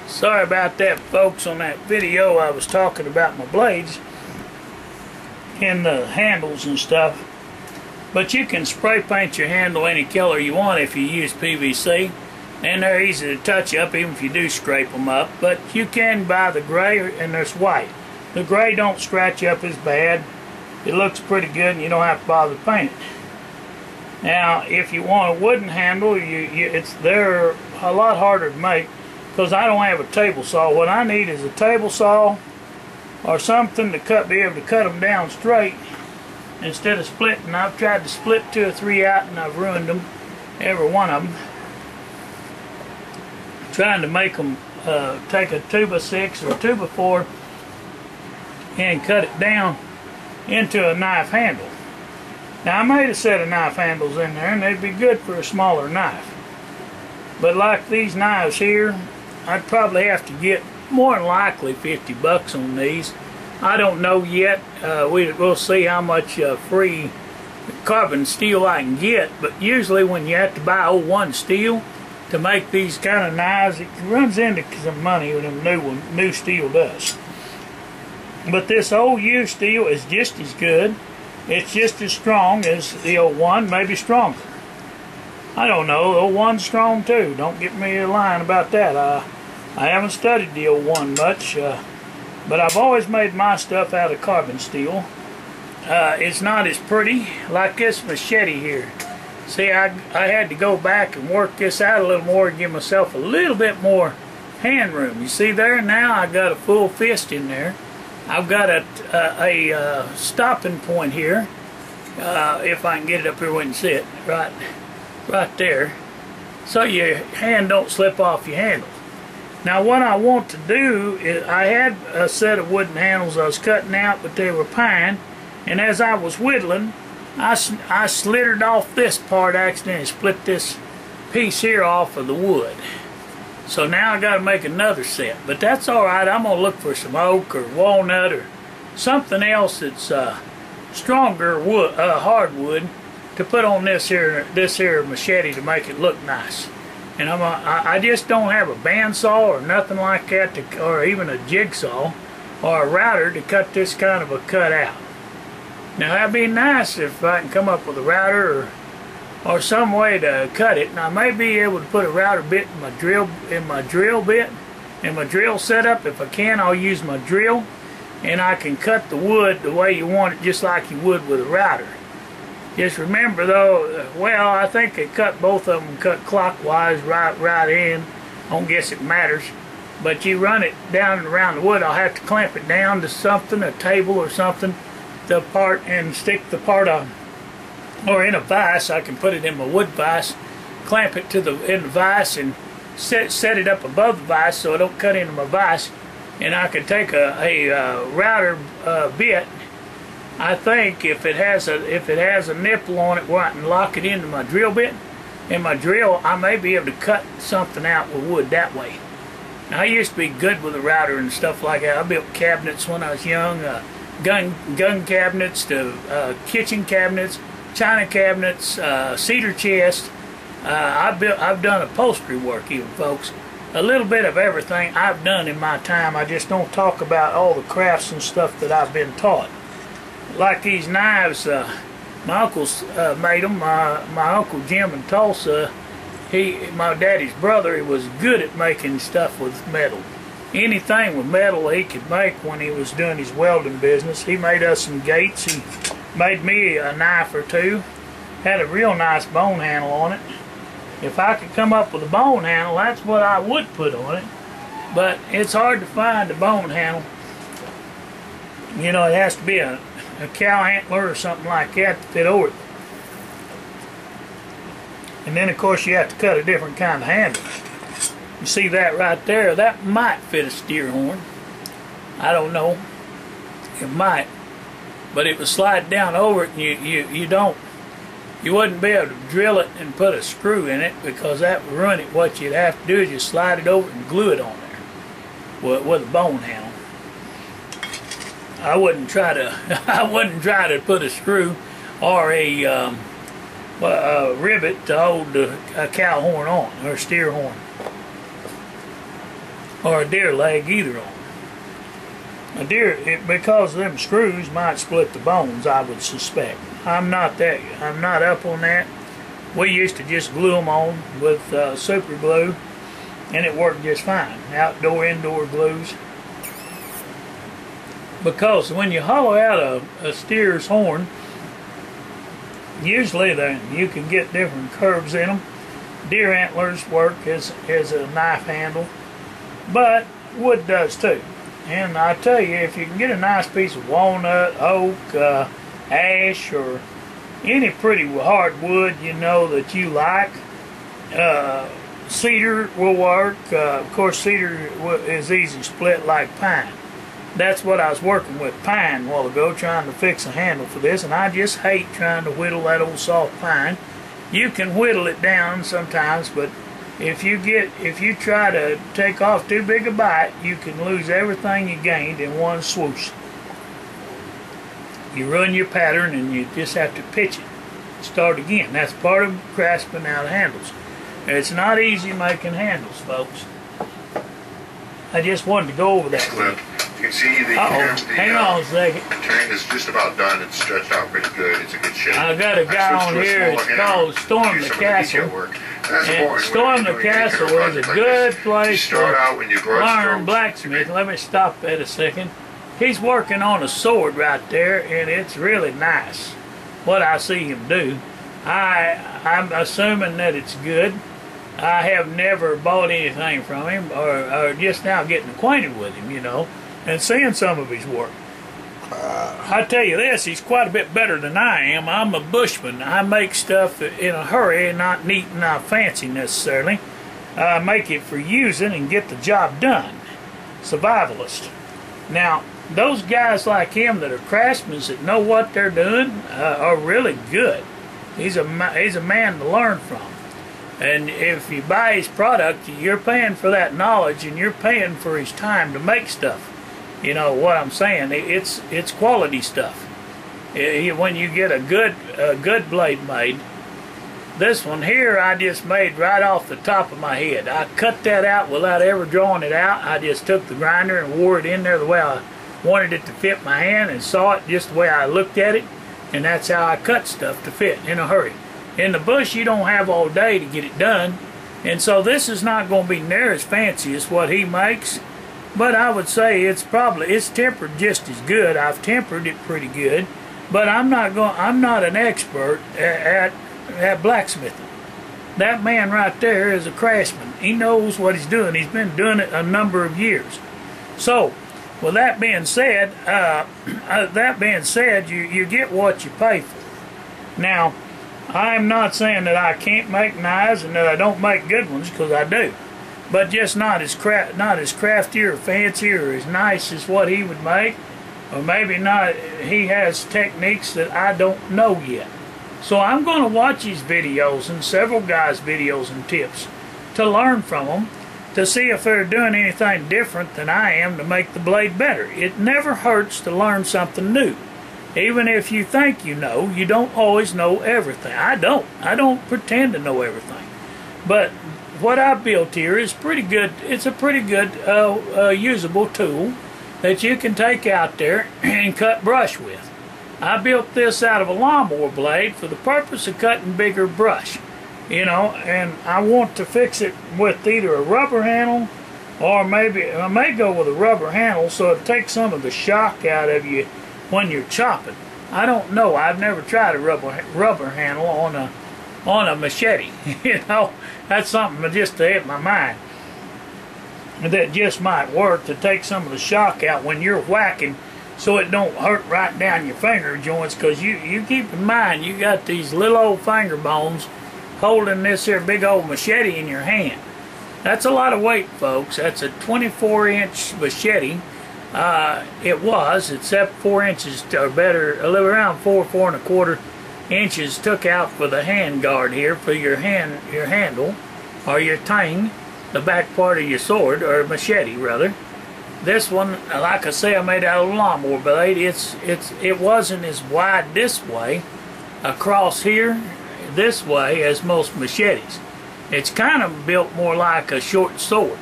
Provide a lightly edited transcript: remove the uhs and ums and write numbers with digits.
Sorry about that, folks. On that video I was talking about my blades and the handles and stuff, but you can spray paint your handle any color you want if you use PVC, and they're easy to touch up even if you do scrape them up. But you can buy the gray, and there's white. The gray don't scratch up as bad. It looks pretty good and you don't have to bother to paint it. Now if you want a wooden handle, they're a lot harder to make because I don't have a table saw. What I need is a table saw or something to be able to cut them down straight instead of splitting. I've tried to split 2 or 3 out and I've ruined them, every one of them. Trying to make them take a 2x6 or 2x4 and cut it down into a knife handle. Now I made a set of knife handles in there and they'd be good for a smaller knife. But like these knives here, I'd probably have to get more than likely $50 on these. I don't know yet. We'll see how much free carbon steel I can get, but usually when you have to buy '01 steel to make these kind of knives, it runs into some money when new steel does. But this old used steel is just as good. It's just as strong as the '01, maybe stronger. I don't know, the '01's strong too. Don't get me lying about that. I haven't studied the '01 much, but I've always made my stuff out of carbon steel. It's not as pretty like this machete here. See, I had to go back and work this out a little more and give myself a little bit more hand room. You see there now I got a full fist in there. I've got a stopping point here. If I can get it up here, we can see it right there, so your hand don't slip off your handle. Now what I want to do is, I had a set of wooden handles I was cutting out, but they were pine, and as I was whittling, I slithered off this part, accidentally split this piece here off of the wood. So now I got to make another set, but that's all right. I'm gonna look for some oak or walnut or something else that's stronger wood, hardwood, to put on this here machete to make it look nice. And I just don't have a bandsaw or nothing like that, or even a jigsaw or a router to cut this kind of a cut out. Now that'd be nice if I can come up with a router or some way to cut it. And I may be able to put a router bit in my drill setup. If I can, I'll use my drill, and I can cut the wood the way you want it, just like you would with a router. Just remember though, well, I think they cut both of them cut clockwise, right in. I don't guess it matters. But you run it down and around the wood. I'll have to clamp it down to something, a table or something, the part, and stick the part on, or in a vise. I can put it in my wood vise, clamp it to in the vise, and set it up above the vise so it don't cut into my vise. And I can take a router bit. I think if it has a nipple on it where I can lock it into my drill bit, and my drill, I may be able to cut something out with wood that way. Now I used to be good with a router and stuff like that. I built cabinets when I was young, gun cabinets to kitchen cabinets, china cabinets, cedar chest. I've done upholstery work even, folks. A little bit of everything I've done in my time. I just don't talk about all the crafts and stuff that I've been taught. Like these knives, my uncles made them. My Uncle Jim in Tulsa, my daddy's brother, he was good at making stuff with metal. Anything with metal he could make when he was doing his welding business. He made us some gates. He made me a knife or two. Had a real nice bone handle on it. If I could come up with a bone handle, that's what I would put on it. But it's hard to find a bone handle. You know, it has to be a cow antler or something like that to fit over it. And then of course you have to cut a different kind of handle. You see that right there? That might fit a steer horn. I don't know. It might. But it would slide down over it, and you wouldn't be able to drill it and put a screw in it, because that would ruin it. What you'd have to do is just slide it over and glue it on there with a bone handle. I wouldn't try to put a screw or a rivet to hold a cow horn on, or a steer horn. or a deer leg, either on. A deer, because them screws might split the bones, I would suspect. I'm not up on that. We used to just glue them on with super glue, and it worked just fine. Outdoor, indoor glues. Because when you hollow out a steer's horn, usually you can get different curves in them. Deer antlers work as a knife handle, but wood does too. And I tell you, if you can get a nice piece of walnut, oak, ash, or any pretty hard wood that you like, cedar will work. Of course, cedar is easy to split like pine. That's what I was working with, pine, a while ago, trying to fix a handle for this, and I just hate trying to whittle that old soft pine. You can whittle it down sometimes, but if you try to take off too big a bite, you can lose everything you gained in one swoosh. You ruin your pattern, and you just have to pitch it. Start again. That's part of grasping out handles. It's not easy making handles, folks. I just wanted to go over that with you. You can see the hang on a second. terrain is just about done. It's stretched out pretty good. It's a good shape. I got a guy on here. It's called Storm the Castle. And Storm the Castle is a good place to learn blacksmith. Let me stop that a second. He's working on a sword right there, and it's really nice what I see him do. I'm assuming that it's good. I have never bought anything from him, or just now getting acquainted with him, and seeing some of his work. I tell you this, he's quite a bit better than I am. I'm a bushman. I make stuff in a hurry, not neat and not fancy necessarily. I make it for using and get the job done. Survivalist. Now, those guys like him that are craftsmen that know what they're doing are really good. He's a man to learn from. And if you buy his product, you're paying for that knowledge, and you're paying for his time to make stuff. You know what I'm saying? It's quality stuff. When you get a good blade made, this one here I just made right off the top of my head. I cut that out without ever drawing it out. I just took the grinder and wore it in there the way I wanted it to fit my hand, and saw it just the way I looked at it, and that's how I cut stuff to fit in a hurry. In the bush, you don't have all day to get it done, and so this is not going to be near as fancy as what he makes, but I would say it's tempered just as good. I've tempered it pretty good, but I'm not an expert at blacksmithing. That man right there is a craftsman. He knows what he's doing. He's been doing it a number of years. So, with that being said, you get what you pay for. Now, I'm not saying that I can't make knives and that I don't make good ones, because I do, but just not as crafty or fancy or as nice as what he would make, or maybe not. He has techniques that I don't know yet. So I'm going to watch his videos and several guys' videos and tips to learn from them, to see if they're doing anything different than I am to make the blade better. It never hurts to learn something new. Even if you think you know, you don't always know everything. I don't pretend to know everything. But what I built here is pretty good. It's a pretty good usable tool that you can take out there and cut brush with. I built this out of a lawnmower blade for the purpose of cutting bigger brush. And I want to fix it with either a rubber handle, or maybe I may go with a rubber handle so it takes some of the shock out of you when you're chopping. I don't know. I've never tried a rubber handle on a machete. That's something that just hit my mind. That just might work to take some of the shock out when you're whacking, so it don't hurt right down your finger joints. Because you keep in mind, you got these little old finger bones holding this here big old machete in your hand. That's a lot of weight, folks. That's a 24-inch machete. It was, except 4 inches or better, a little around 4 1/4 inches took out for the hand guard here, for your handle, or your tang, the back part of your sword, or machete rather. This one, like I say, I made out of a lawnmower blade. It wasn't as wide this way, across here, this way, as most machetes. It's kind of built more like a short sword.